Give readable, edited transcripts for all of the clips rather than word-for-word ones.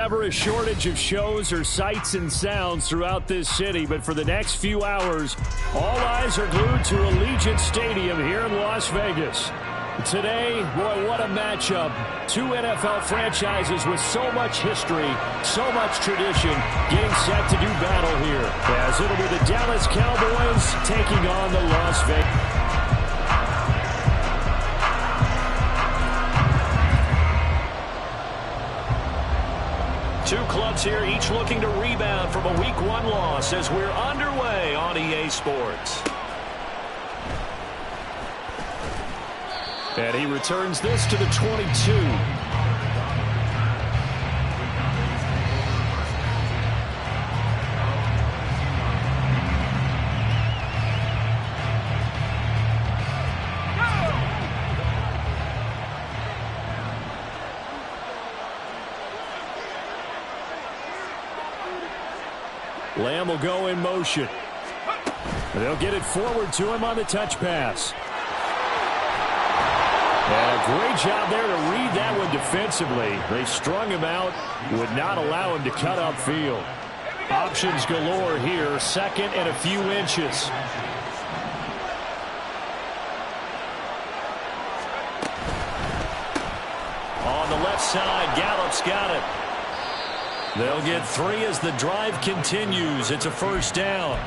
Never a shortage of shows or sights and sounds throughout this city, but for the next few hours, all eyes are glued to Allegiant Stadium here in Las Vegas. Today, boy, what a matchup. Two NFL franchises with so much history, so much tradition, getting set to do battle here, as it'll be the Dallas Cowboys taking on the Las Vegas. Two clubs here, each looking to rebound from a Week 1 loss as we're underway on EA Sports. And he returns this to the 22. Lamb will go in motion. They'll get it forward to him on the touch pass. And a great job there to read that one defensively. They strung him out, would not allow him to cut upfield. Options galore here, second and a few inches. On the left side, Gallup's got it. They'll get 3 as the drive continues. It's a first down.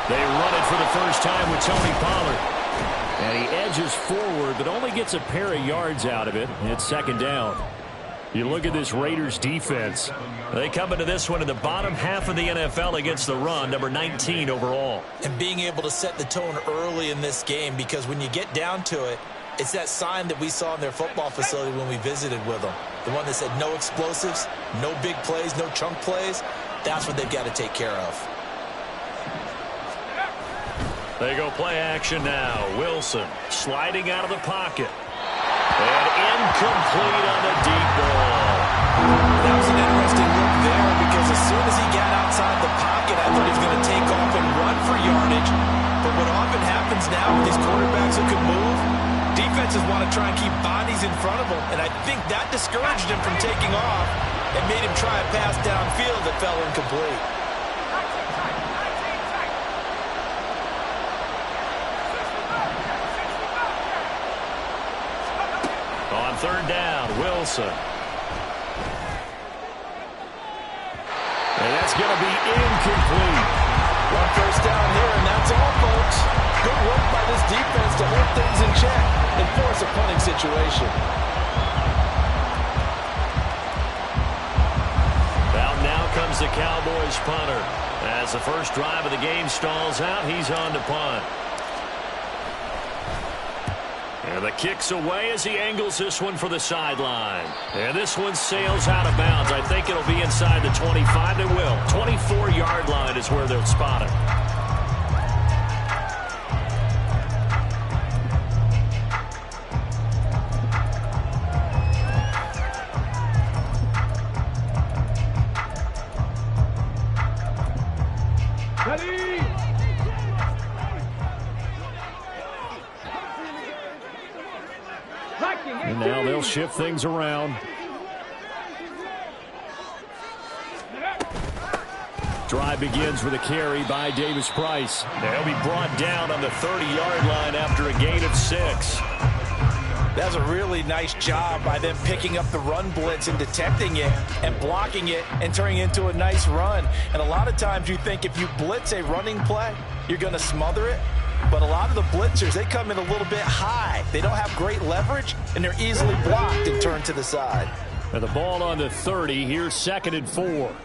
They run it for the first time with Tony Pollard. And he edges forward, but only gets a pair of yards out of it. It's second down. You look at this Raiders defense. They come into this one in the bottom half of the NFL against the run, number 19 overall. And being able to set the tone early in this game, because when you get down to it, it's that sign that we saw in their football facility when we visited with them. The one that said no explosives, no big plays, no chunk plays. That's what they've got to take care of. They go play action now. Wilson sliding out of the pocket. And incomplete on the deep ball. That was an interesting look there, because as soon as he got outside the pocket, I thought he was going to take off and run for yardage. But what often happens now with these quarterbacks who can move, defenses want to try and keep bodies in front of them. And I think that discouraged him from taking off and made him try a pass downfield that fell incomplete. Third down, Wilson. And that's going to be incomplete. One first down here, and that's all, folks. Good work by this defense to hold things in check and force a punting situation. Out now comes the Cowboys punter. As the first drive of the game stalls out, he's on to punt. And the kick's away as he angles this one for the sideline. And this one sails out of bounds. I think it'll be inside the 25. It will. 24-yard line is where they'll spot it. And now they'll shift things around. Drive begins with a carry by Davis Price. They'll be brought down on the 30-yard line after a gain of 6. That's a really nice job by them picking up the run blitz and detecting it and blocking it and turning it into a nice run. And a lot of times you think if you blitz a running play, you're going to smother it. But a lot of the blitzers, they come in a little bit high. They don't have great leverage, and they're easily blocked and turned to the side. And the ball on the 30. Here's 2nd and 4.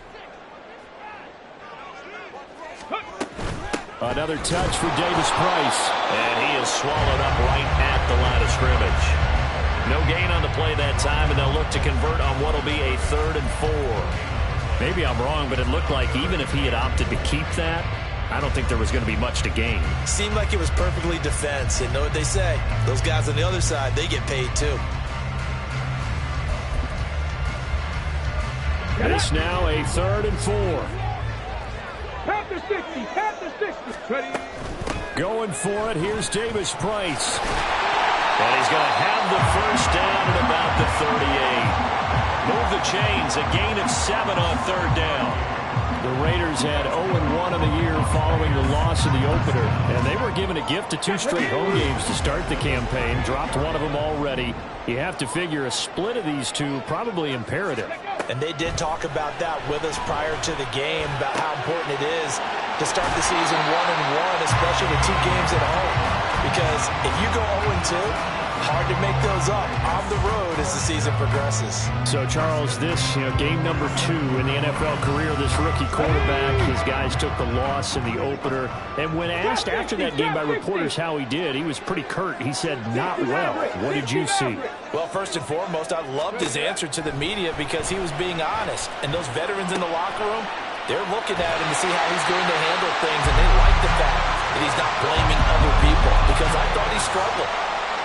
Another touch for Davis Price. And he is swallowed up right at the line of scrimmage. No gain on the play that time, and they'll look to convert on what will be a 3rd and 4. Maybe I'm wrong, but it looked like even if he had opted to keep that, I don't think there was going to be much to gain. Seemed like it was perfectly defense. And know what they say? Those guys on the other side, they get paid too. This now a 3rd and 4. Panther 60, Panther 60. Ready? Going for it, here's Davis Price. And he's going to have the first down at about the 38. Move the chains, a gain of 7 on 3rd down. The Raiders had 0-1 in the year following the loss of the opener. And they were given a gift of 2 straight home games to start the campaign. Dropped one of them already. You have to figure a split of these two probably imperative. And they did talk about that with us prior to the game, about how important it is to start the season 1-1, especially with 2 games at home. Because if you go 0-2, hard to make those up on the road as the season progresses. So, Charles, this game number 2 in the NFL career, this rookie quarterback, his guys took the loss in the opener. And when asked after that game by reporters how he did, he was pretty curt. He said, not well. What did you see? Well, first and foremost, I loved his answer to the media because he was being honest. And those veterans in the locker room, they're looking at him to see how he's going to handle things. And they like the fact that he's not blaming other people, because I thought he struggled.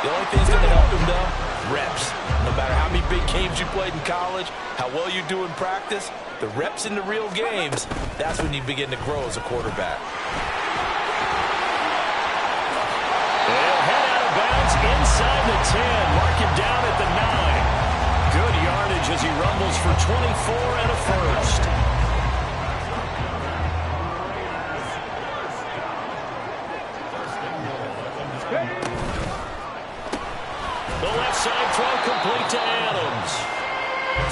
The only thing that's going to help him, though, reps. No matter how many big games you played in college, how well you do in practice, the reps in the real games, that's when you begin to grow as a quarterback. They'll head out of bounds inside the 10. Mark him down at the 9. Good yardage as he rumbles for 24 and a first. Side throw complete to Adams.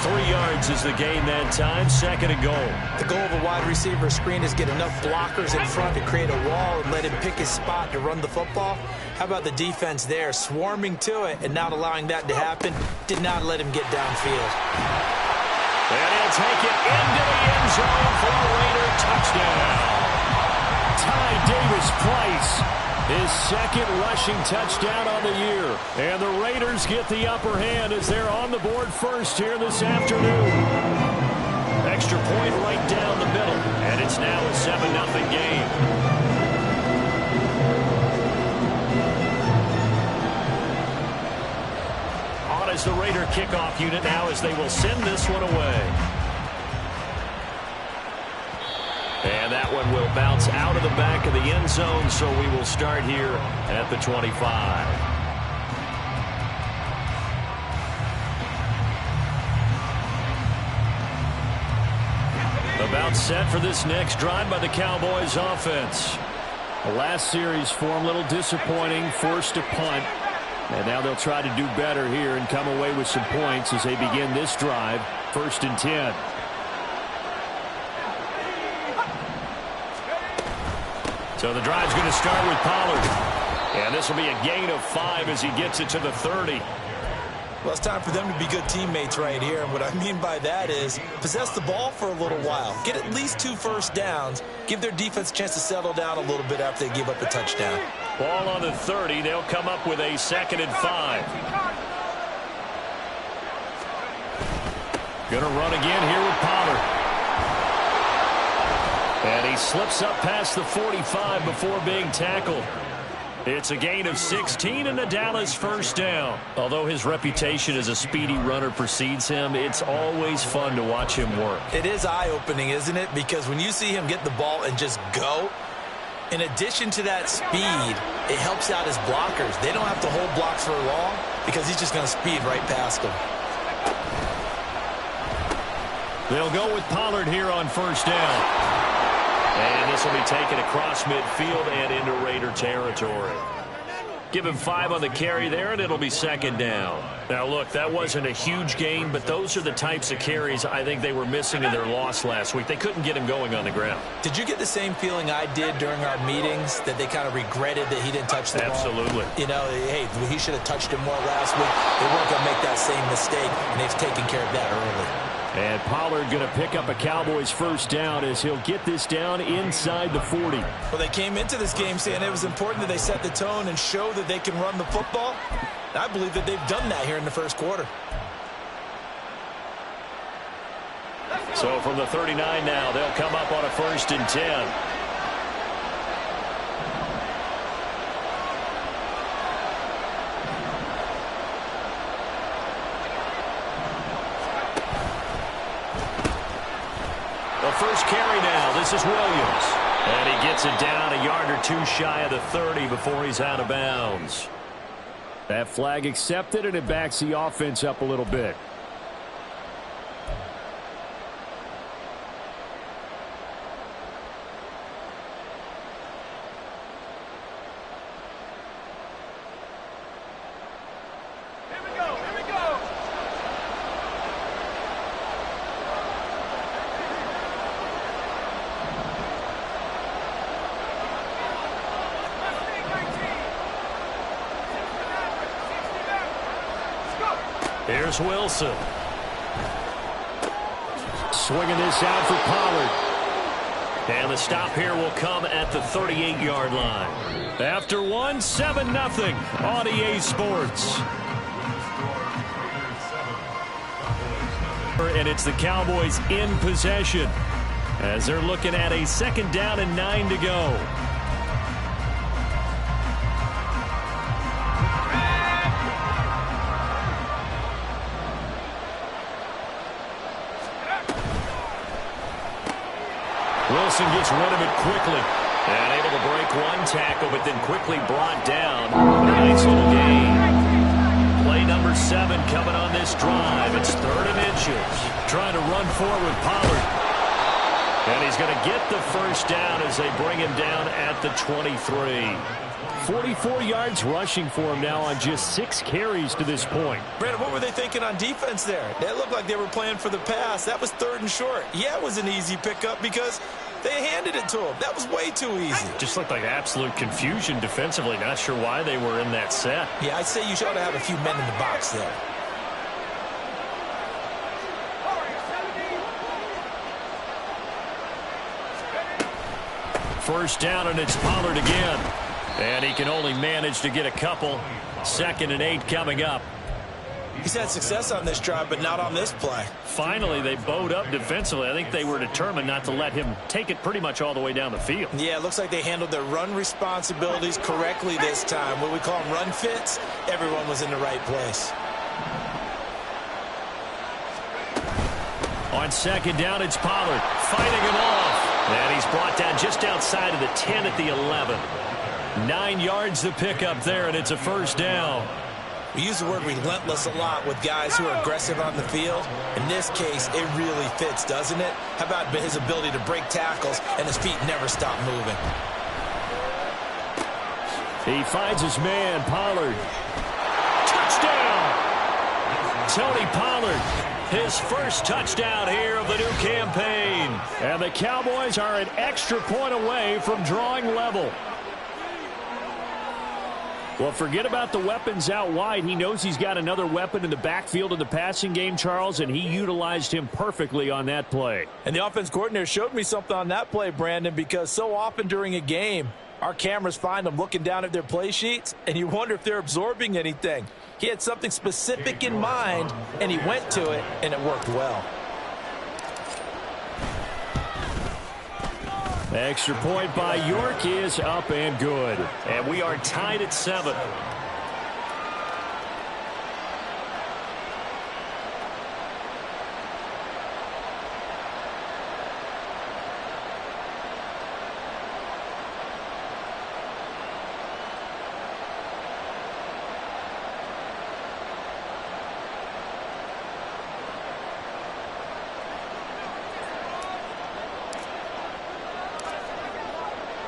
3 yards is the gain that time. 2nd and goal. The goal of a wide receiver screen is get enough blockers in front to create a wall and let him pick his spot to run the football. How about the defense there, swarming to it and not allowing that to happen? Did not let him get downfield. And he'll take it into the end zone for a Raider touchdown. Ty Davis Price. His 2nd rushing touchdown on the year. And the Raiders get the upper hand as they're on the board first here this afternoon. Extra point right down the middle. And it's now a 7-0 game. On as the Raider kickoff unit now as they will send this one away. And that one will bounce out of the back of the end zone, so we will start here at the 25. About set for this next drive by the Cowboys offense. The last series for them, a little disappointing, forced a punt. And now they'll try to do better here and come away with some points as they begin this drive, 1st and 10. So the drive's going to start with Pollard. And this will be a gain of 5 as he gets it to the 30. Well, it's time for them to be good teammates right here. And what I mean by that is possess the ball for a little while. Get at least 2 first downs. Give their defense a chance to settle down a little bit after they give up a touchdown. Ball on the 30. They'll come up with a 2nd and 5. Going to run again here with Pollard. And he slips up past the 45 before being tackled. It's a gain of 16 and a Dallas first down. Although his reputation as a speedy runner precedes him, it's always fun to watch him work. It is eye-opening, isn't it? Because when you see him get the ball and just go, in addition to that speed, it helps out his blockers. They don't have to hold blocks for long because he's just going to speed right past them. They'll go with Pollard here on first down. And this will be taken across midfield and into Raider territory. Give him 5 on the carry there, and it'll be 2nd down. Now, look, that wasn't a huge gain, but those are the types of carries I think they were missing in their loss last week. They couldn't get him going on the ground. Did you get the same feeling I did during our meetings, that they kind of regretted that he didn't touch the ball? Absolutely. You know, hey, he should have touched him more last week. They weren't going to make that same mistake, and they've taken care of that early. And Pollard going to pick up a Cowboys first down as he'll get this down inside the 40. Well, they came into this game saying it was important that they set the tone and show that they can run the football. And I believe that they've done that here in the first quarter. So from the 39 now, they'll come up on a 1st and 10. first carry now. This is Williams. And he gets it down a yard or two shy of the 30 before he's out of bounds. That flag accepted, and it backs the offense up a little bit. Here's Wilson. Swinging this out for Pollard. And the stop here will come at the 38-yard line. After one, 7-0 on EA Sports. And it's the Cowboys in possession as they're looking at a 2nd down and 9 to go. Wilson gets rid of it quickly. And able to break one tackle, but then quickly brought down. Nice little gain. Play number 7 coming on this drive. It's 3rd and inches. Trying to run forward with Pollard. And he's going to get the first down as they bring him down at the 23. 44 yards rushing for him now on just 6 carries to this point. Brandon, what were they thinking on defense there? They looked like they were playing for the pass. That was 3rd and short. Yeah, it was an easy pickup because they handed it to him. That was way too easy. Just looked like absolute confusion defensively. Not sure why they were in that set. Yeah, I'd say you should have a few men in the box there. First down, and it's Pollard again. And he can only manage to get a couple. 2nd and 8 coming up. He's had success on this drive, but not on this play. Finally, they bowed up defensively. I think they were determined not to let him take it pretty much all the way down the field. Yeah, it looks like they handled their run responsibilities correctly this time. What we call them run fits, everyone was in the right place. On 2nd down, it's Pollard fighting him off. And he's brought down just outside of the 10 at the 11. 9 yards to pick up there, and it's a first down. We use the word relentless a lot with guys who are aggressive on the field. In this case, it really fits, doesn't it? How about his ability to break tackles and his feet never stop moving? He finds his man, Pollard. Touchdown! Tony Pollard, his first touchdown here of the new campaign. And the Cowboys are an extra point away from drawing level. Well, forget about the weapons out wide. He knows he's got another weapon in the backfield of the passing game, Charles, and he utilized him perfectly on that play. And the offense coordinator showed me something on that play, Brandon, because so often during a game, our cameras find them looking down at their play sheets, and you wonder if they're absorbing anything. He had something specific in mind, and he went to it, and it worked well. Extra point by York is up and good. And we are tied at 7.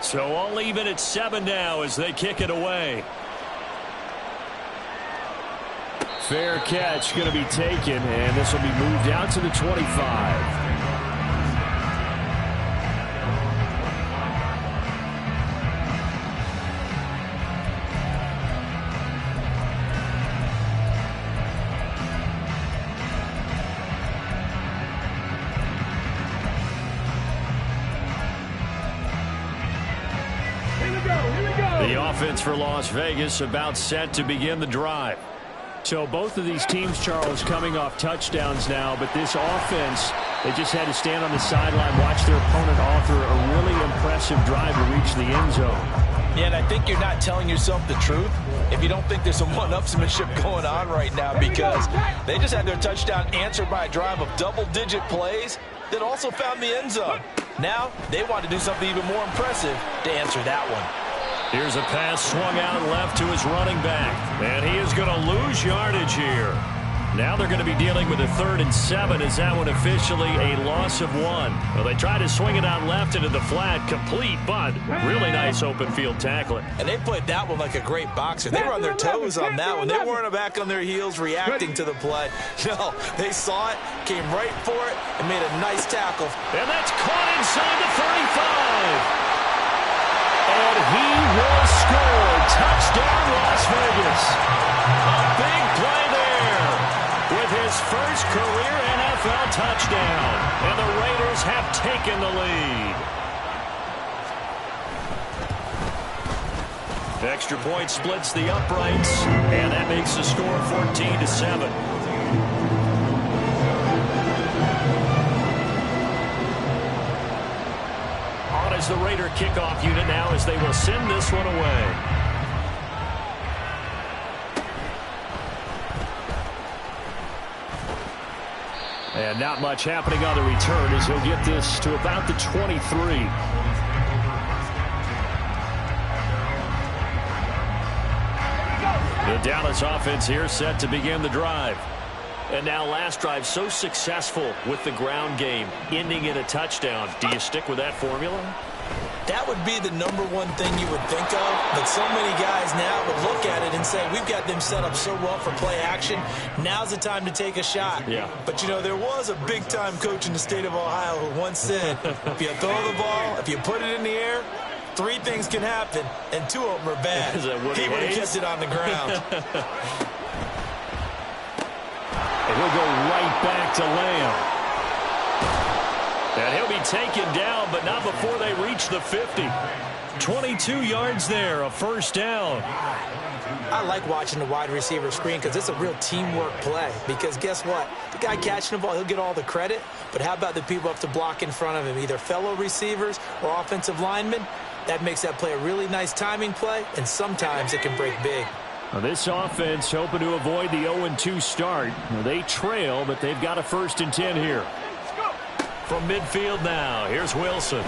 So all even at 7 now as they kick it away. Fair catch going to be taken, and this will be moved out to the 25. The offense for Las Vegas about set to begin the drive. So both of these teams, Charles, coming off touchdowns now, but this offense, they just had to stand on the sideline, watch their opponent offer a really impressive drive to reach the end zone. Yeah, and I think you're not telling yourself the truth if you don't think there's some one-upsmanship going on right now, because they just had their touchdown answered by a drive of double-digit plays that also found the end zone. Now they want to do something even more impressive to answer that one. Here's a pass swung out left to his running back, and he is going to lose yardage here. Now they're going to be dealing with a 3rd and 7. Is that one officially a loss of 1? Well, they try to swing it out left into the flat, complete, but really nice open field tackling. And they played that one like a great boxer. They were on their toes on that one. They weren't back on their heels reacting to the play. No, they saw it, came right for it, and made a nice tackle. And that's caught inside the 35. And he will score. Touchdown, Las Vegas. A big play there with his first career NFL touchdown. And the Raiders have taken the lead. Extra point splits the uprights, and that makes the score 14-7. As the Raider kickoff unit now, as they will send this one away. And not much happening on the return as he'll get this to about the 23. The Dallas offense here set to begin the drive. And now last drive so successful with the ground game, ending in a touchdown. Do you stick with that formula? That would be the #1 thing you would think of, but so many guys now would look at it and say, we've got them set up so well for play action. Now's the time to take a shot. Yeah. But, you know, there was a big-time coach in the state of Ohio who once said, if you throw the ball, if you put it in the air, 3 things can happen, and 2 of them are bad. He would have kept it on the ground. And he'll go right back to Lamb. And he'll be taken down, but not before they reach the 50. 22 yards there, a first down. I like watching the wide receiver screen because it's a real teamwork play. Because guess what? The guy catching the ball, he'll get all the credit. But how about the people up to block in front of him, either fellow receivers or offensive linemen? That makes that play a really nice timing play, and sometimes it can break big. Now this offense hoping to avoid the 0-2 start. They trail, but they've got a 1st and 10 here. From midfield now, here's Wilson.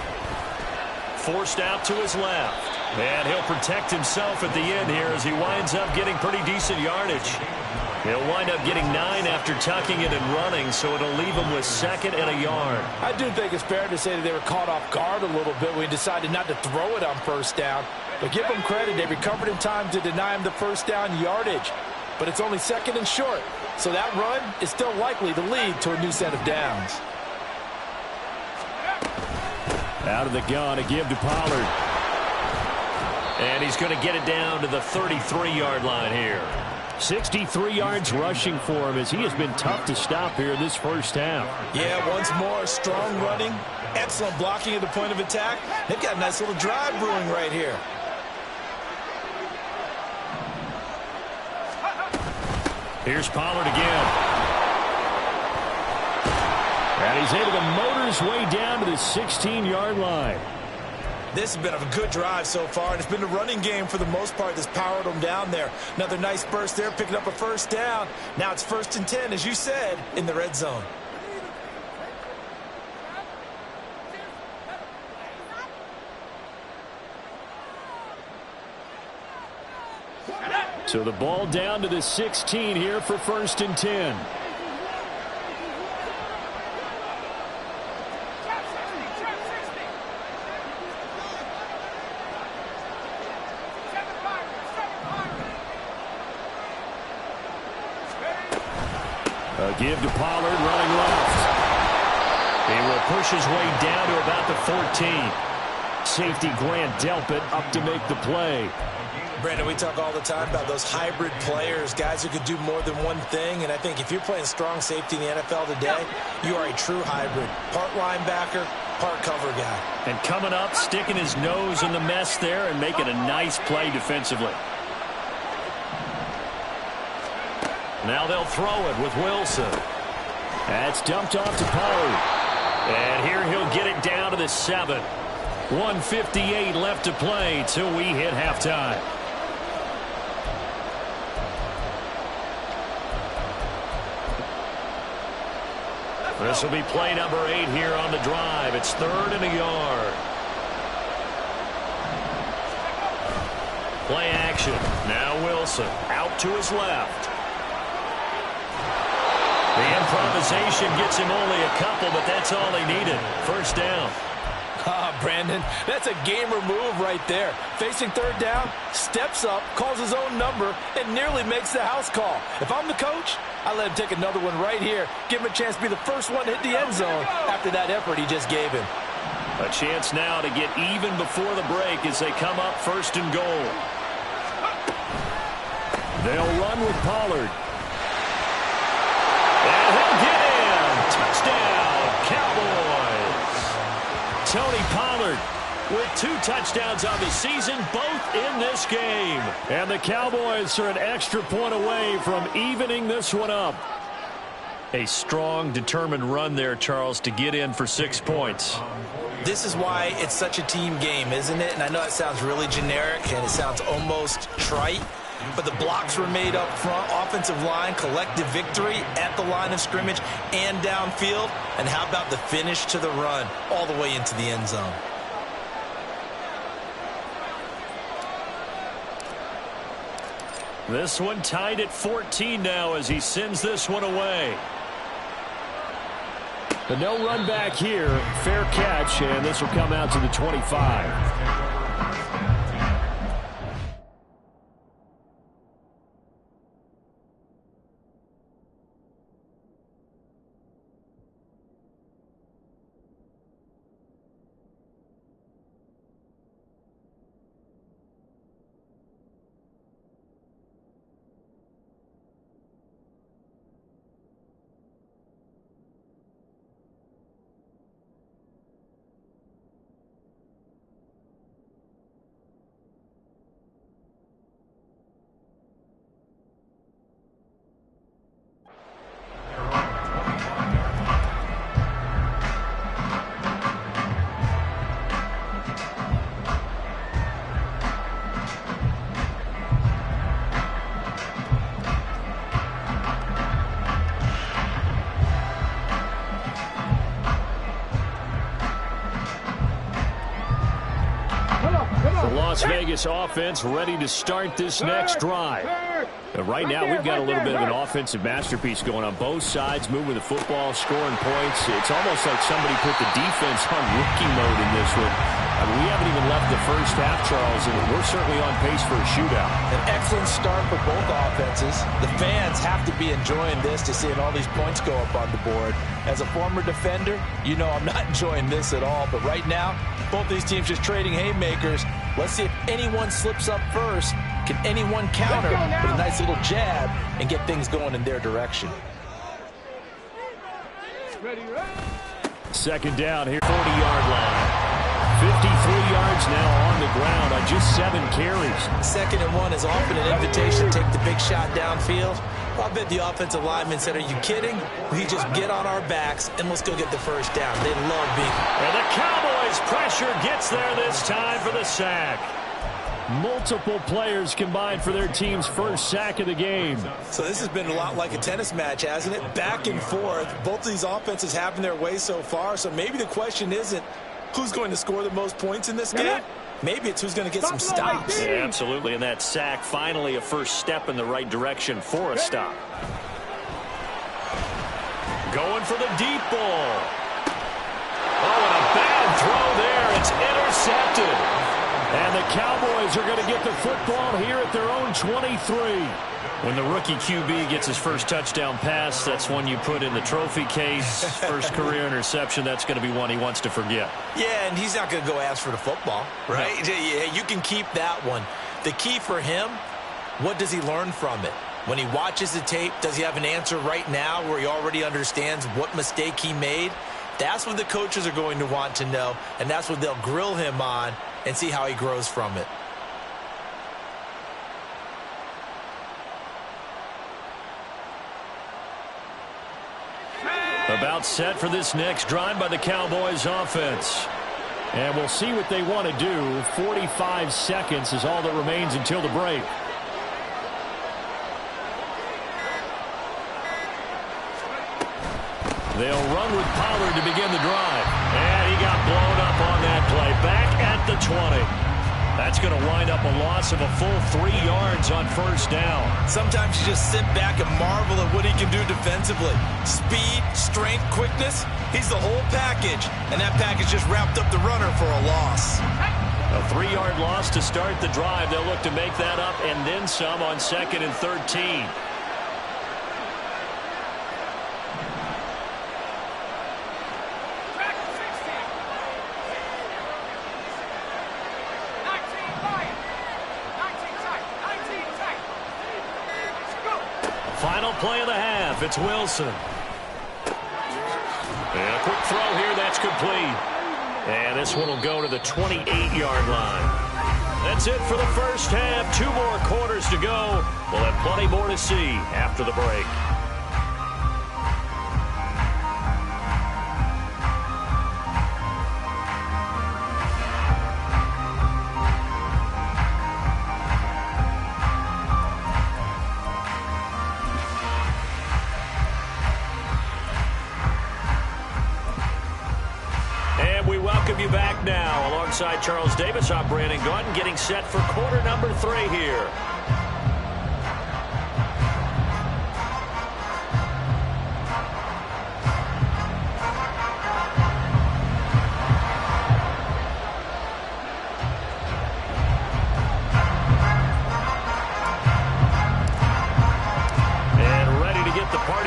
Forced out to his left. And he'll protect himself at the end here as he winds up getting pretty decent yardage. He'll wind up getting 9 after tucking it and running, so it'll leave him with 2nd and a yard. I do think it's fair to say that they were caught off guard a little bit when he decided not to throw it on 1st down. But give them credit, they recovered in time to deny him the 1st down yardage. But it's only 2nd and short, so that run is still likely to lead to a new set of downs. Out of the gun, a give to Pollard. And he's going to get it down to the 33-yard line here. 63 yards rushing for him as he has been tough to stop here in this first half. Yeah, once more, strong running, excellent blocking at the point of attack. They've got a nice little drive brewing right here. Here's Pollard again. And he's able to motor his way down to the 16-yard line. This has been a good drive so far, and it's been the running game for the most part that's powered them down there. Another nice burst there, picking up a 1st down. Now it's 1st and 10, as you said, in the red zone. So the ball down to the 16 here for 1st and 10. A give to Pollard, running left. He will push his way down to about the 14. Safety Grant Delpit up to make the play. Brandon, we talk all the time about those hybrid players, guys who could do more than one thing, and I think if you're playing strong safety in the NFL today, you are a true hybrid. Part linebacker, part cover guy. And coming up, sticking his nose in the mess there and making a nice play defensively. Now they'll throw it with Wilson. That's dumped off to Pollard. And here he'll get it down to the 7. 1:58 left to play till we hit halftime. This will be play number 8 here on the drive. It's 3rd and a yard. Play action. Now Wilson out to his left. The improvisation gets him only a couple, but that's all he needed. First down. Brandon, that's a gamer move right there. Facing 3rd down, steps up, calls his own number, and nearly makes the house call. If I'm the coach, I let him take another one right here. Give him a chance to be the first one to hit the end zone after that effort he just gave him. A chance now to get even before the break as they come up 1st and goal. They'll run with Pollard. And he'll get in. Touchdown, Cowboys. Tony Pollard with 2 touchdowns on the season, both in this game. And the Cowboys are an extra point away from evening this one up. A strong, determined run there, Charles, to get in for 6 points. This is why it's such a team game, isn't it? And I know it sounds really generic and it sounds almost trite, but the blocks were made up front, offensive line, collective victory at the line of scrimmage and downfield. And how about the finish to the run all the way into the end zone? This one tied at 14 now as he sends this one away. The no run back here, fair catch, and this will come out to the 25. Las Vegas offense ready to start this next drive. Right now, we've got a little bit of an offensive masterpiece going on both sides, moving the football, scoring points. It's almost like somebody put the defense on rookie mode in this one. I mean, we haven't even left the first half, Charles, and we're certainly on pace for a shootout. An excellent start for both offenses. The fans have to be enjoying this to seeing all these points go up on the board. As a former defender, you know I'm not enjoying this at all. But right now, both these teams just trading haymakers. Let's see if anyone slips up first. Can anyone counter with a nice little jab and get things going in their direction? Second down here, 40-yard line. 53 yards now on the ground on just 7 carries. 2nd and 1 is often an invitation to take the big shot downfield. Well, I bet the offensive lineman said, are you kidding? We just get on our backs and let's go get the first down. They love being... And the Cowboys pressure gets there this time for the sack. Multiple players combined for their team's first sack of the game. So this has been a lot like a tennis match, hasn't it? Back and forth. Both of these offenses having their way so far. So maybe the question isn't who's going to score the most points in this game. Maybe it's who's going to get some stops. Yeah, absolutely. And that sack, finally a first step in the right direction for a stop. Going for the deep ball. Oh, and a bad throw there. It's intercepted. And the Cowboys are going to get the football here at their own 23. When the rookie QB gets his first touchdown pass, that's one you put in the trophy case. First career interception, that's going to be one he wants to forget. Yeah, and he's not going to go ask for the football, right? No. Yeah, you can keep that one. The key for him, what does he learn from it? When he watches the tape, does he have an answer right now where he already understands what mistake he made? That's what the coaches are going to want to know, and that's what they'll grill him on and see how he grows from it. About set for this next drive by the Cowboys offense. And we'll see what they want to do. 45 seconds is all that remains until the break. They'll run with Pollard to begin the drive. And he got blown up on that play. Back at the 20. That's going to wind up a loss of a full 3 yards on first down. Sometimes you just sit back and marvel at what he can do defensively. Speed, strength, quickness. He's the whole package. And that package just wrapped up the runner for a loss. A 3-yard loss to start the drive. They'll look to make that up and then some on 2nd and 13. Final play of the half. It's Wilson. And a quick throw here. That's complete. And this one will go to the 28-yard line. That's it for the first half. 2 more quarters to go. We'll have plenty more to see after the break. You back now alongside Charles Davis. I'm Brandon Gaudin, getting set for quarter number 3 here.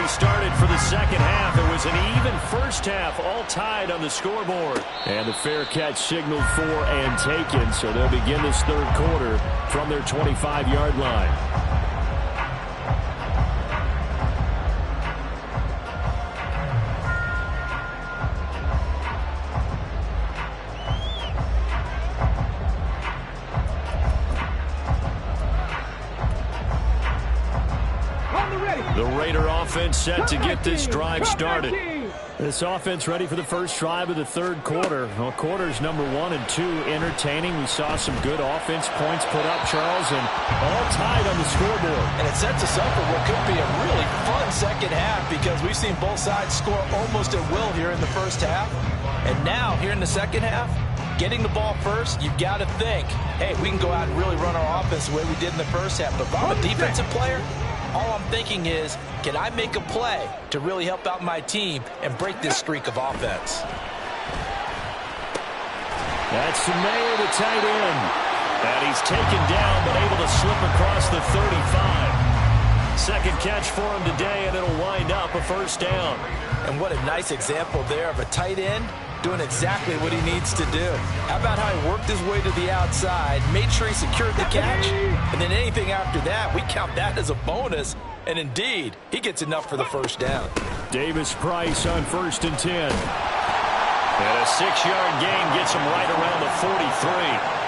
Started for the second half. It was an even first half, all tied on the scoreboard. And the fair catch signaled for and taken, so they'll begin this third quarter from their 25-yard line. The Raider offense set to get this drive started. This offense ready for the first drive of the third quarter. Well, quarters number 1 and 2 entertaining. We saw some good offense points put up, Charles, and all tied on the scoreboard. And it sets us up for what could be a really fun second half because we've seen both sides score almost at will here in the first half. And now, here in the second half, getting the ball first, you've got to think, hey, we can go out and really run our offense the way we did in the first half. But if I'm a defensive player, all I'm thinking is, can I make a play to really help out my team and break this streak of offense? That's Mayer, the tight end. And he's taken down, but able to slip across the 35. Second catch for him today, and it'll wind up a first down. And what a nice example there of a tight end doing exactly what he needs to do. How about how he worked his way to the outside, made sure he secured the catch, and then anything after that, we count that as a bonus. And indeed, he gets enough for the first down. Davis Price on 1st and 10. And a 6-yard gain gets him right around the 43.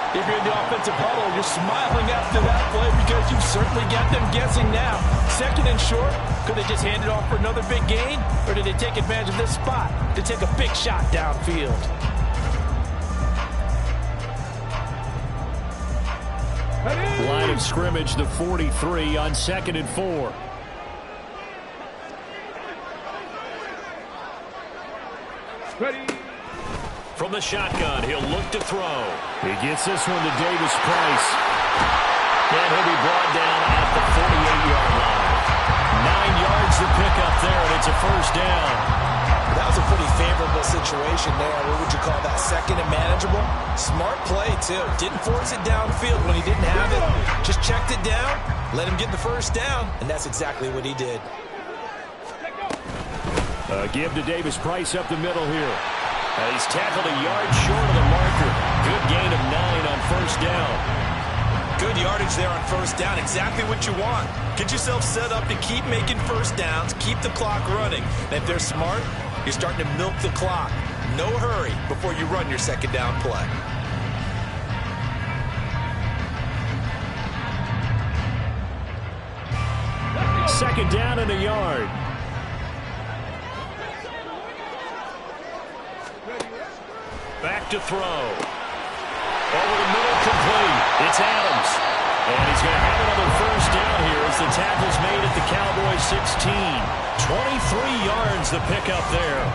If you're in the offensive huddle, you're smiling after that play because you've certainly got them guessing now. 2nd and short, could they just hand it off for another big gain? Or did they take advantage of this spot to take a big shot downfield? Line of scrimmage, the 43 on 2nd and 4. Ready. From the shotgun, he'll look to throw. He gets this one to Davis Price. And he'll be brought down at the 48-yard line. 9 yards to pick up there, and it's a first down. That was a pretty favorable situation there. What would you call that? 2nd and manageable? Smart play, too. Didn't force it downfield when he didn't have it. Just checked it down, let him get the first down, and that's exactly what he did. Give to Davis Price up the middle here. He's tackled a yard short of the marker. Good gain of 9 on first down. Good yardage there on first down. Exactly what you want. Get yourself set up to keep making first downs, keep the clock running. And if they're smart, you're starting to milk the clock. No hurry before you run your second down play. Second down and a yard. Back to throw. Over the middle, complete. It's Adams. And he's going to have another first down here as the tackle's made at the Cowboys 16. 23 yards the pickup there.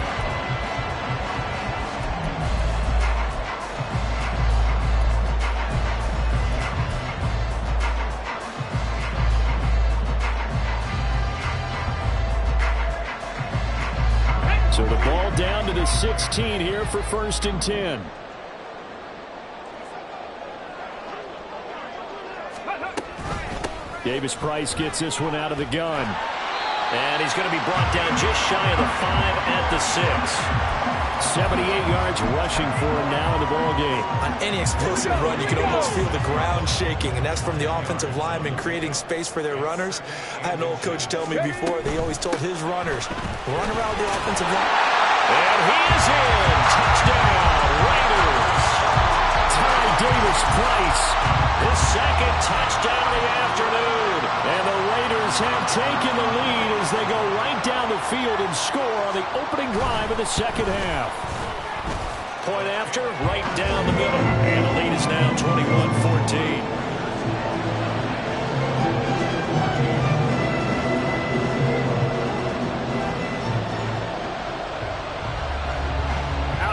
So the ball down to the 16 here for 1st and 10. Davis Price gets this one out of the gun. And he's going to be brought down just shy of the 5 at the 6. 78 yards rushing for him now in the ball game. On any explosive run, you can almost feel the ground shaking, and that's from the offensive linemen creating space for their runners. I had an old coach tell me before, they always told his runners, run around the offensive line. And he is in. Touchdown, Raiders. Ty Davis Price, his second touchdown of the afternoon. And the Raiders have taken the lead as they go right down the field and score on the opening drive of the second half. Point after, right down the middle. And the lead is now 21-14.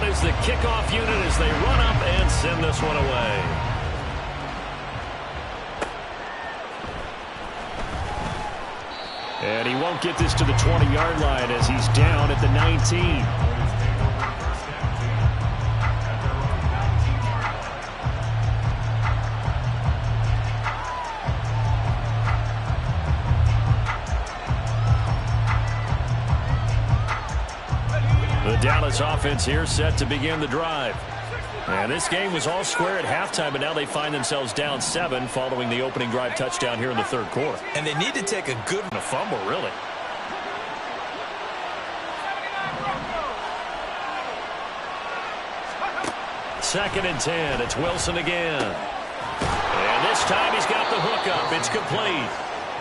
Is the kickoff unit as they run up and send this one away. And he won't get this to the 20-yard line as he's down at the 19. The Dallas offense here set to begin the drive. And this game was all square at halftime, but now they find themselves down 7 following the opening drive touchdown here in the third quarter. And they need to take a good a fumble, really. Second and 10. It's Wilson again. And this time he's got the hookup. It's complete.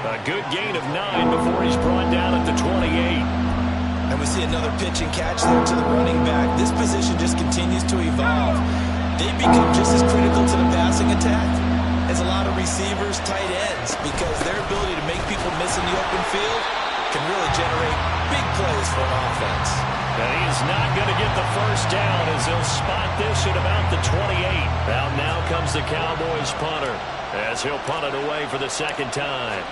A good gain of 9 before he's brought down at the 28. And we see another pitch and catch there to the running back. This position just continues to evolve. They become just as critical to the passing attack as a lot of receivers, tight ends, because their ability to make people miss in the open field can really generate big plays for an offense. And he's not going to get the first down as he'll spot this at about the 28. Now comes the Cowboys punter as he'll punt it away for the second time.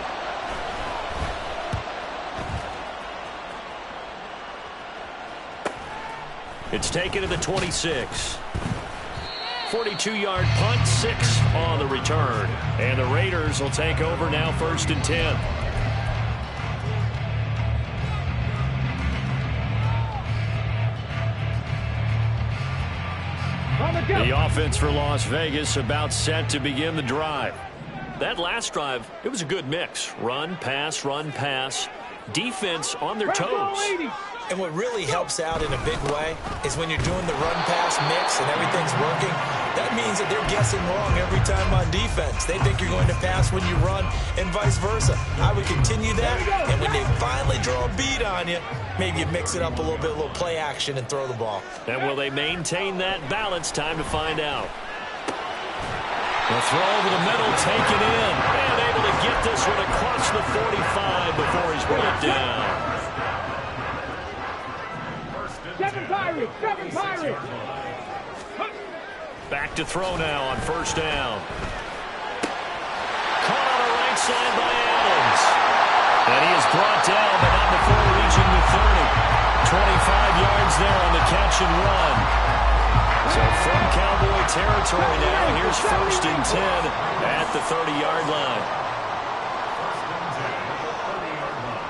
It's taken to the 26. 42-yard punt, 6 on the return. And the Raiders will take over now 1st and 10. The offense for Las Vegas about set to begin the drive. That last drive, it was a good mix. Run, pass. Defense on their toes. And what really helps out in a big way is when you're doing the run-pass mix and everything's working, that means that they're guessing wrong every time on defense. They think you're going to pass when you run and vice versa. I would continue that, and when they finally draw a beat on you, maybe you mix it up a little bit, a little play action, and throw the ball. And will they maintain that balance? Time to find out. The throw over the middle, taken in, and able to get this one across the 45 before he's brought down. 7 Pirates! 7 Pirates! Back to throw now on 1st down. Caught on the right side by Adams. And he is brought down, but not before reaching the 30. 25 yards there on the catch and run. So from Cowboy territory now, here's 1st and 10 at the 30-yard line.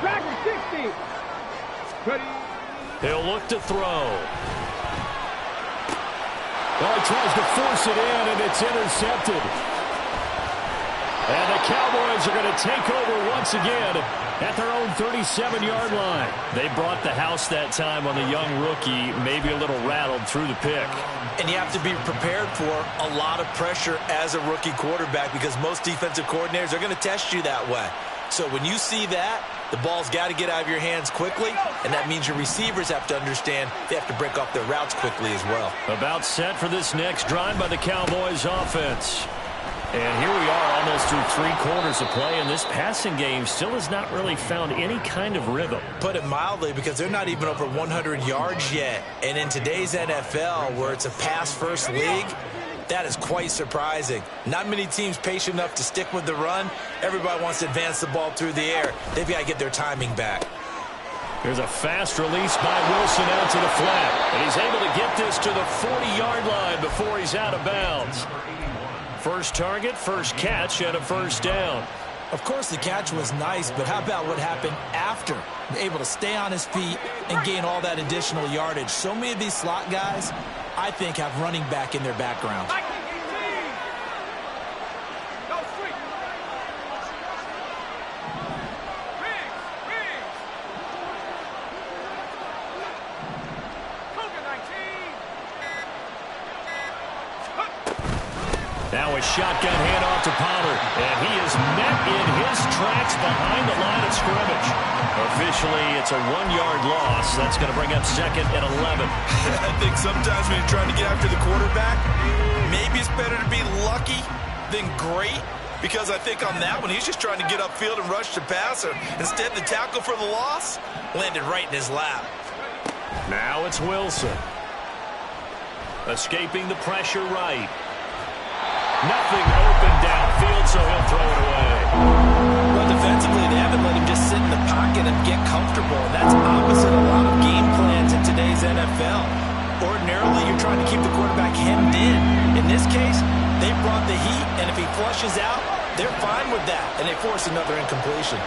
Back at 60! Ready? He'll look to throw. Well, he tries to force it in, and it's intercepted. And the Cowboys are going to take over once again at their own 37-yard line. They brought the house that time on the young rookie, maybe a little rattled through the pick. And you have to be prepared for a lot of pressure as a rookie quarterback because most defensive coordinators are going to test you that way. So when you see that, The ball's got to get out of your hands quickly, and that means your receivers have to understand they have to break off their routes quickly as well. About set for this next drive by the Cowboys offense. And here we are almost through 3 quarters of play, and this passing game still has not really found any kind of rhythm. Put it mildly, because they're not even over 100 yards yet. And in today's NFL, where it's a pass-first league, that is quite surprising. Not many teams patient enough to stick with the run. Everybody wants to advance the ball through the air. They've got to get their timing back. There's a fast release by Wilson out to the flat. And he's able to get this to the 40-yard line before he's out of bounds. First target, first catch, and a first down. Of course, the catch was nice, but how about what happened after? Able to stay on his feet and gain all that additional yardage. So many of these slot guys, I think, have running back in their background. Now a shotgun handoff to Pollard, and he is met in his tracks behind the line of scrimmage. Officially, it's a 1-yard loss. That's going to bring up 2nd and 11. I think sometimes when you're trying to get after the quarterback, maybe it's better to be lucky than great, because I think on that one, he's just trying to get upfield and rush the passer. Instead, the tackle for the loss landed right in his lap. Now it's Wilson. Escaping the pressure right. Nothing open downfield, so he'll throw it away. Well, defensively, they haven't let him just sit in the pocket and get comfortable. And that's opposite a lot of game plans in today's NFL. Ordinarily, you're trying to keep the quarterback hemmed in. In this case, they brought the heat, and if he flushes out, they're fine with that, and they force another incompletion.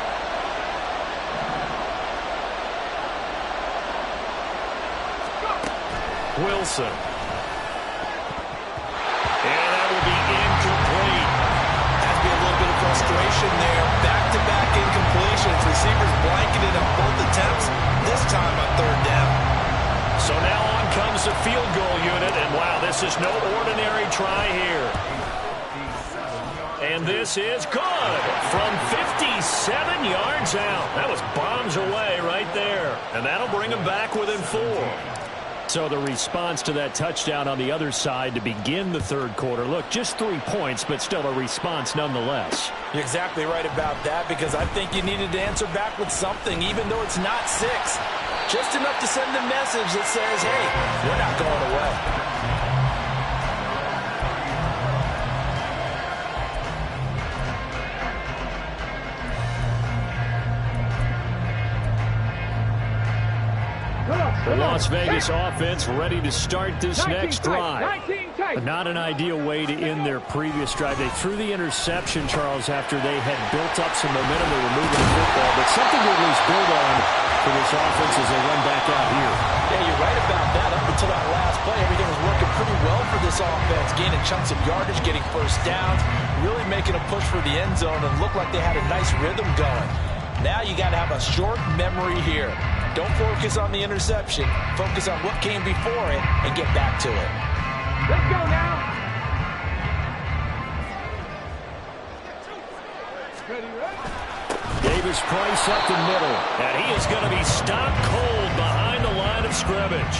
Wilson. Frustration there. Back-to-back incompletions. Receivers blanketed on both attempts, this time on 3rd down. So now on comes the field goal unit, and wow, this is no ordinary try here. And this is good from 57 yards out. That was bombs away right there. And that'll bring him back within 4. So the response to that touchdown on the other side to begin the 3rd quarter. Look, just 3 points, but still a response nonetheless. You're exactly right about that, because I think you needed to answer back with something, even though it's not 6. Just enough to send a message that says, hey, we're not going away. The Las Vegas offense ready to start this next drive. Not an ideal way to end their previous drive. They threw the interception, Charles, after they had built up some momentum. They were moving the football, but something to at least build on for this offense as they run back out here. Yeah, you're right about that. Up until that last play, everything was working pretty well for this offense, gaining chunks of yardage, getting first downs, really making a push for the end zone, and looked like they had a nice rhythm going. Now you got to have a short memory here. Don't focus on the interception. Focus on what came before it and get back to it. Let's go now. Davis Price up the middle, and he is going to be stopped cold behind the line of scrimmage.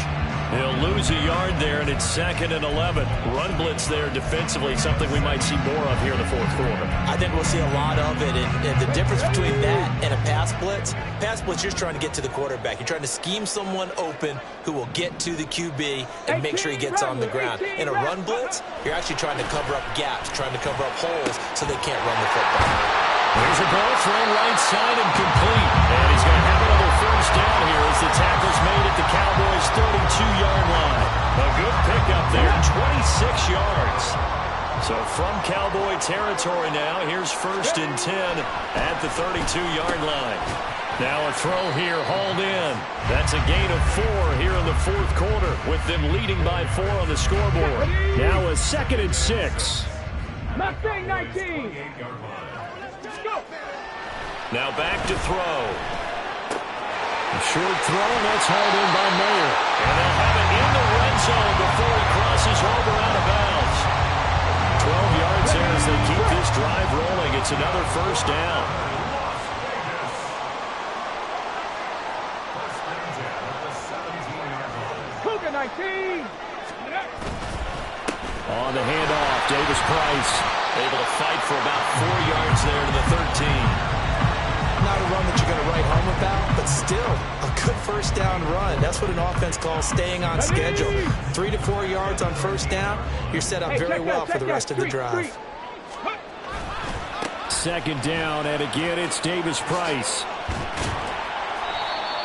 He'll lose a yard there, and it's 2nd and 11. Run blitz there defensively, something we might see more of here in the 4th quarter. I think we'll see a lot of it, and the difference between that and a pass blitz, you're trying to get to the quarterback. You're trying to scheme someone open who will get to the QB and make sure he gets on the ground. In a run blitz, you're actually trying to cover up gaps, trying to cover up holes so they can't run the football. There's a ball thrown right side and complete. And he's going to have another first down here as the tackle's made at the Cowboys' 32-yard line. A good pickup there, 26 yards. So from Cowboy territory now, here's 1st and 10 at the 32-yard line. Now a throw here hauled in. That's a gain of 4 here in the 4th quarter with them leading by 4 on the scoreboard. Now a 2nd and 6. Mustang 19. Now back to throw. A short throw, and that's hauled in by Mayer. And they'll have it in the red zone before he crosses over out of bounds. 12 yards there as they keep this drive rolling. It's another first down. Look at 19. On the handoff, Davis Price able to fight for about 4 yards there to the 13. Not a run that you're going to write home about, but still a good first down run. That's what an offense calls staying on schedule. 3 to 4 yards on first down. You're set up very well for the rest of the drive. Second down, and again it's Davis Price.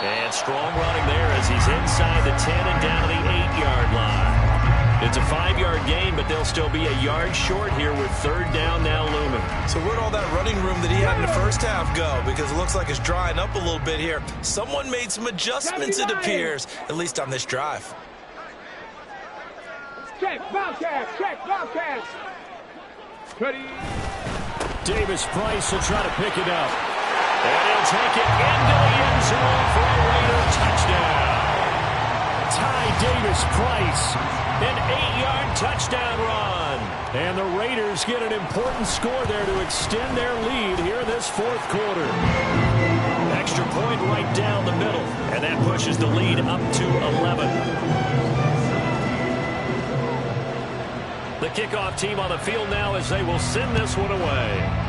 And strong running there as he's inside the 10 and down to the 8-yard line. It's a 5-yard gain, but they'll still be a yard short here with third down now looming. So where'd all that running room that he had in the first half go? Because it looks like it's drying up a little bit here. Someone made some adjustments, it appears, at least on this drive. Check, Bobcat, check, Bobcat. Davis Price will try to pick it up. And he'll take it into the end zone for a Raider touchdown. Ty Davis Price, an 8-yard touchdown run. And the Raiders get an important score there to extend their lead here in this fourth quarter. Extra point right down the middle, and that pushes the lead up to 11. The kickoff team on the field now as they will send this one away.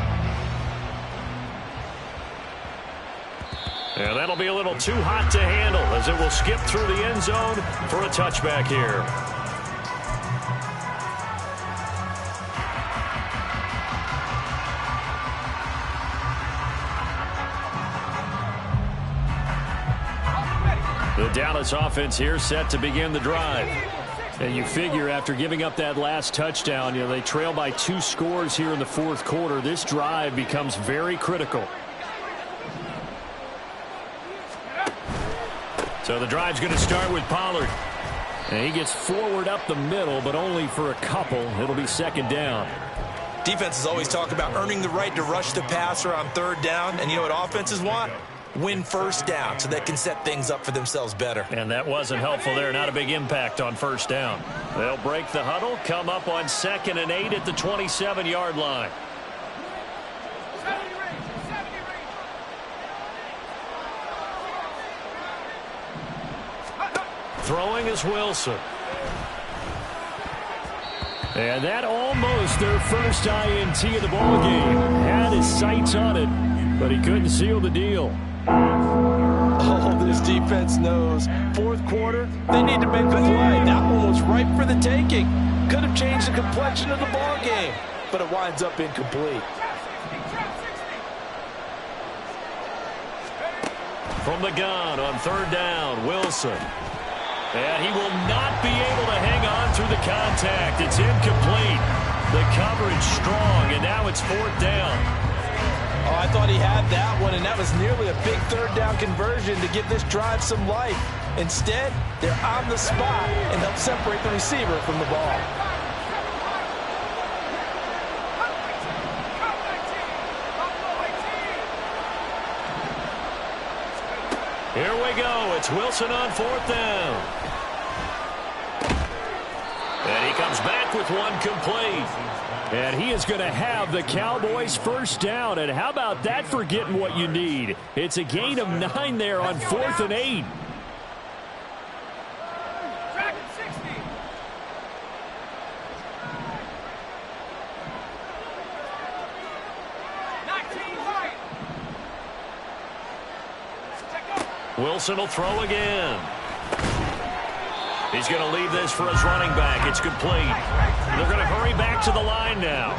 And that'll be a little too hot to handle as it will skip through the end zone for a touchback here. The Dallas offense here set to begin the drive. And you figure after giving up that last touchdown, they trail by 2 scores here in the fourth quarter. This drive becomes very critical. So the drive's going to start with Pollard. And he gets forward up the middle, but only for a couple. It'll be second down. Defenses always talk about earning the right to rush the passer on third down. And you know what offenses want? Win first down so they can set things up for themselves better. And that wasn't helpful there. Not a big impact on first down. They'll break the huddle, come up on 2nd and 8 at the 27-yard line. Throwing is Wilson. And that almost their first INT of the ball game. Had his sights on it, but he couldn't seal the deal. Oh, this defense knows. Fourth quarter, they need to make a play. That one was ripe for the taking. Could have changed the complexion of the ball game, but it winds up incomplete. From the gun on third down, Wilson. And he will not be able to hang on through the contact. It's incomplete. The coverage strong, and now it's fourth down. Oh, I thought he had that one, and that was nearly a big third down conversion to give this drive some life. Instead, they're on the spot and help separate the receiver from the ball. Here we go. It's Wilson on fourth down. And he comes back with one complete. And he is going to have the Cowboys first down. And how about that for getting what you need? It's a gain of 9 there on 4th and 8. Wilson will throw again. He's going to leave this for his running back. It's complete. They're going to hurry back to the line now.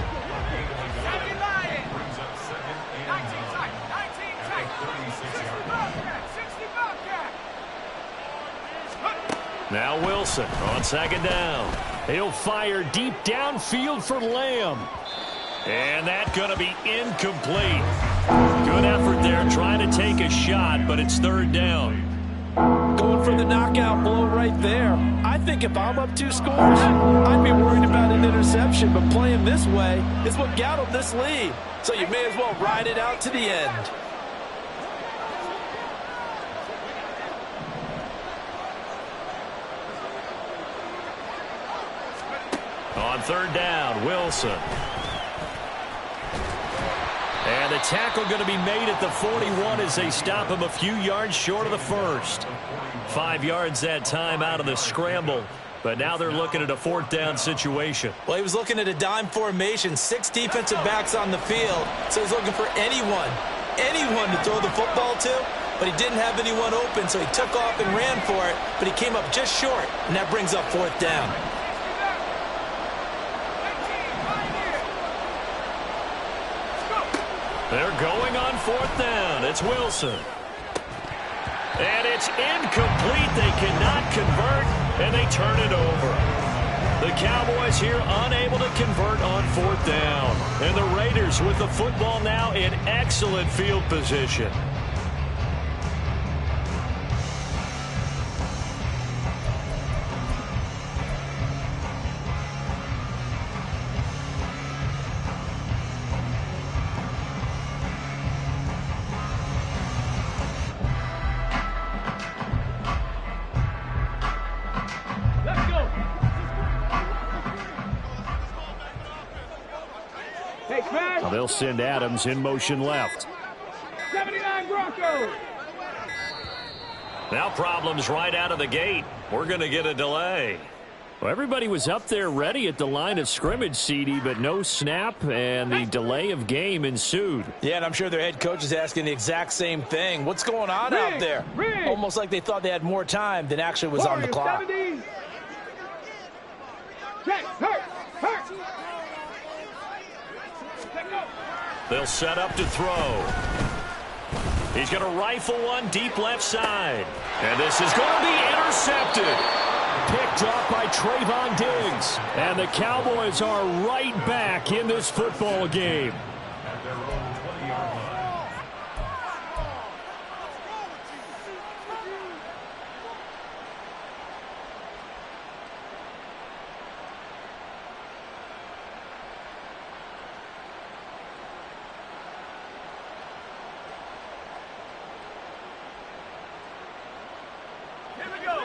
Now Wilson on second down. He'll fire deep downfield for Lamb. And that's going to be incomplete. Good effort there trying to take a shot, but it's third down. Going for the knockout blow right there. I think if I'm up 2 scores, I'd be worried about an interception, but playing this way is what got them this lead. So you may as well ride it out to the end. On third down, Wilson. And the tackle going to be made at the 41 as they stop him a few yards short of the first. 5 yards that time out of the scramble. But now they're looking at a 4th down situation. Well, he was looking at a dime formation, 6 defensive backs on the field. So he's looking for anyone to throw the football to. But he didn't have anyone open, so he took off and ran for it. But he came up just short, and that brings up 4th down. They're going on 4th down. It's Wilson. And it's incomplete. They cannot convert, and they turn it over. The Cowboys here unable to convert on 4th down. And the Raiders with the football now in excellent field position. They'll send Adams in motion left. 79 Broncos. Now problems right out of the gate. We're going to get a delay. Well, everybody was up there ready at the line of scrimmage, CD, but no snap, and the delay of game ensued. Yeah, and I'm sure their head coach is asking the exact same thing. What's going on out there? Almost like they thought they had more time than actually was on the clock. 70. Check, hurt. They'll set up to throw. He's going to rifle one deep left side. And this is going to be intercepted. Picked off by Trayvon Diggs. And the Cowboys are right back in this football game.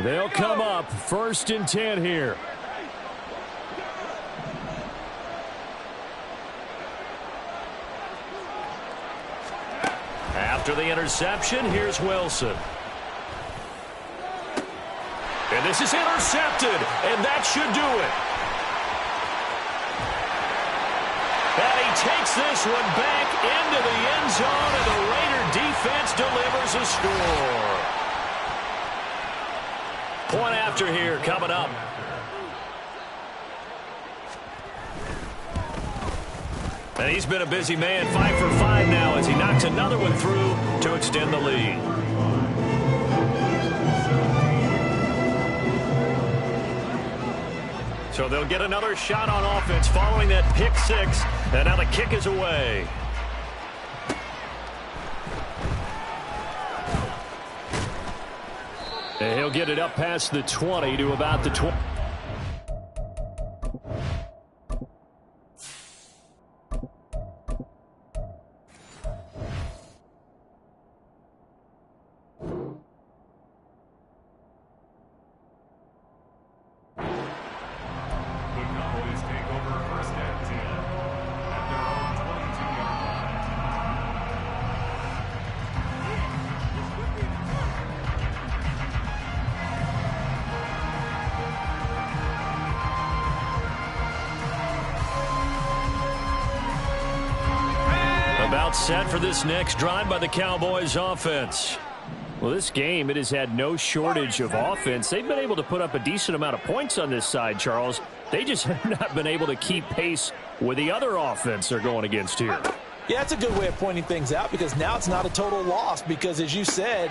They'll come up 1st and 10 here. After the interception, here's Wilson. And this is intercepted, and that should do it. And he takes this one back into the end zone, and the Raider defense delivers a score. Point after here coming up. And he's been a busy man, 5 for 5 now as he knocks another one through to extend the lead. So they'll get another shot on offense following that pick 6, and now the kick is away. And he'll get it up past the 20 to about the 20. About set for this next drive by the Cowboys offense. Well, this game, it has had no shortage of offense. They've been able to put up a decent amount of points on this side, Charles. They just have not been able to keep pace with the other offense they're going against here. Yeah, that's a good way of pointing things out because now it's not a total loss because, as you said,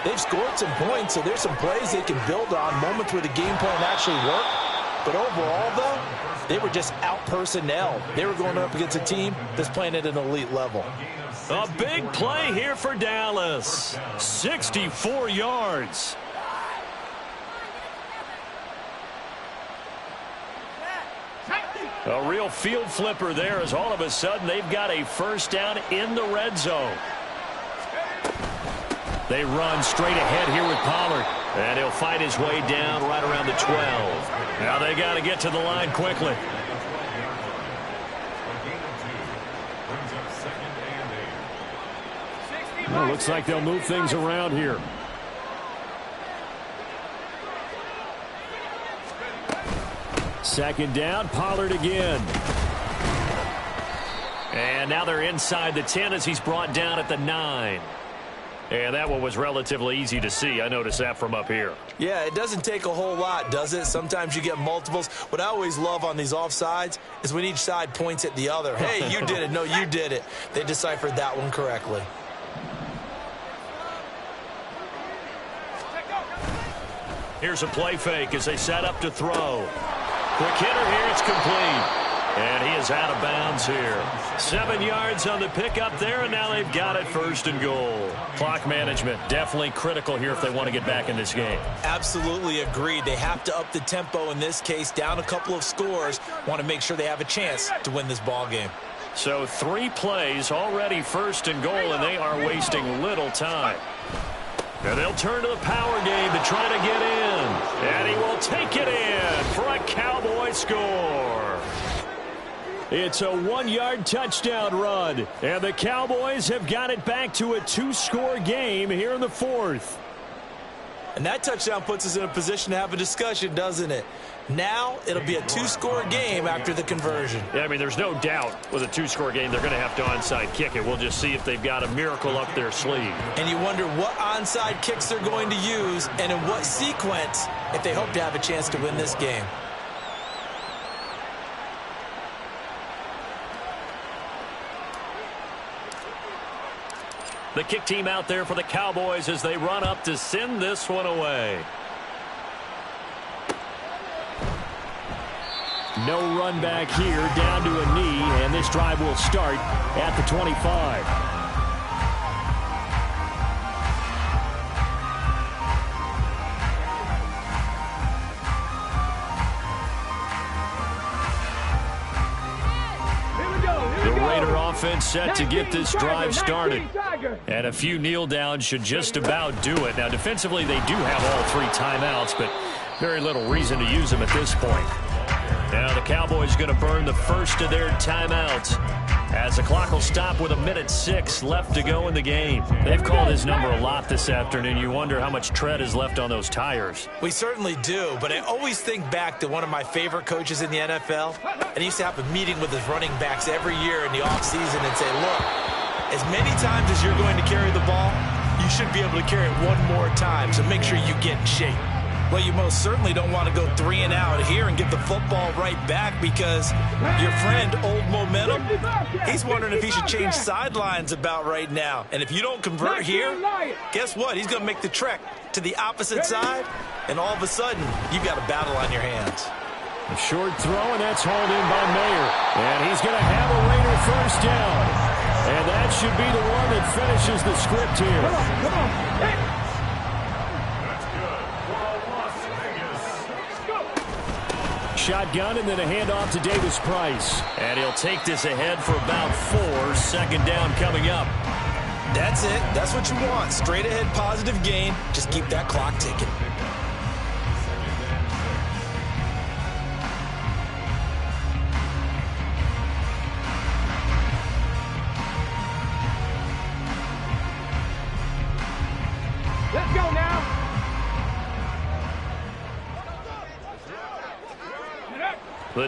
they've scored some points, so there's some plays they can build on, moments where the game plan actually worked. But overall, though, they were just out-personnel. They were going up against a team that's playing at an elite level. A big play here for Dallas. 64 yards. A real field flipper there as all of a sudden they've got a 1st down in the red zone. They run straight ahead here with Pollard. And he'll fight his way down right around the 12. Now they got to get to the line quickly. Well, looks like they'll move things around here. Second down, Pollard again. And now they're inside the 10 as he's brought down at the 9. And that one was relatively easy to see. I noticed that from up here. Yeah, it doesn't take a whole lot, does it? Sometimes you get multiples. What I always love on these offsides is when each side points at the other. Hey, you did it. No, you did it. They deciphered that one correctly. Here's a play fake as they set up to throw. Quick hitter here. It's complete. And he is out of bounds here. 7 yards on the pickup there, and now they've got it first and goal. Clock management definitely critical here if they want to get back in this game. Absolutely agreed. They have to up the tempo in this case, down a couple of scores. Want to make sure they have a chance to win this ball game. So 3 plays already first and goal, and they are wasting little time. And they'll turn to the power game to try to get in. And he will take it in for a Cowboy score. It's a 1-yard touchdown run, and the Cowboys have got it back to a 2-score game here in the 4th. And that touchdown puts us in a position to have a discussion, doesn't it? Now it'll be a 2-score game after the conversion. Yeah, I mean, there's no doubt with a 2-score game they're going to have to onside kick it. We'll just see if they've got a miracle up their sleeve. And you wonder what onside kicks they're going to use and in what sequence if they hope to have a chance to win this game. The kick team out there for the Cowboys as they run up to send this one away. No run back here, down to a knee, and this drive will start at the 25. Offense set to get this drive started. And a few kneel downs should just about do it. Now, defensively, they do have all 3 timeouts, but very little reason to use them at this point. Now, the Cowboys going to burn the first of their timeouts as the clock will stop with 1:06 left to go in the game. They've called his number a lot this afternoon. You wonder how much tread is left on those tires. We certainly do, but I always think back to one of my favorite coaches in the NFL, and he used to have a meeting with his running backs every year in the offseason and say, look, as many times as you're going to carry the ball, you should be able to carry it one more time, so make sure you get in shape. Well, you most certainly don't want to go 3 and out here and get the football right back because your friend, Old Momentum, he's wondering if he should change sidelines about right now. And if you don't convert here, guess what? He's going to make the trek to the opposite side, and all of a sudden, you've got a battle on your hands. A short throw, and that's hauled in by Mayer. And he's going to have a Raider first down. And that should be the one that finishes the script here. Come on. Hey. Shotgun and then a handoff to Davis Price. And he'll take this ahead for about 4. Second down coming up. That's it. That's what you want. Straight ahead positive gain. Just keep that clock ticking. Let's go now. The